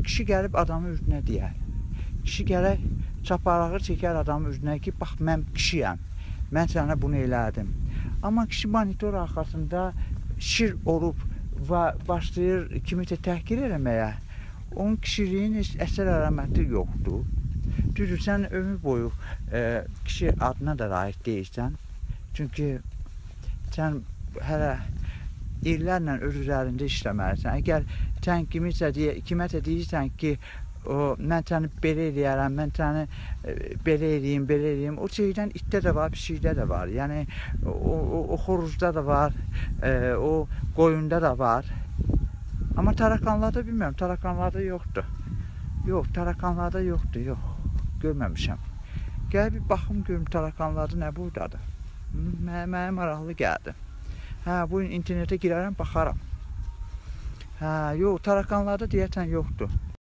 kişi gəlib adamın üzünə deyər. Kişi gələk çaparağı çəkər adamın üzünə ki, bax mən kişiyəm, mən sənə bunu elədim. Amma kişi monitor arxasında şir olub və başlayır kimisə təhqir eləməyə, onun kişiliyin heç əsər əlaməti yoxdur. Düzdür, sən ömür boyu kişi adına da layiq deyirsən. Çünki sən hələ illərlə öz üzərində işləməlisən. Əgər sən kiməsə deyirsən ki, mən səni belə eləyərəm, mən səni belə eləyim, o şeydən itdə də var, pişikdə də var. Yəni, o xoruzda da var, o qoyunda da var. Amma tarakanlarda bilmirəm, tarakanlarda yoxdur. Yox, tarakanlarda yoxdur, yox. Görməmişəm. Gəl bir baxım görüm tarakanlarda nə buradadır. Mənə maraqlı gəldi. Bugün internetə girərəm, baxaram. Yox, tarakanlarda deyəsən yoxdur.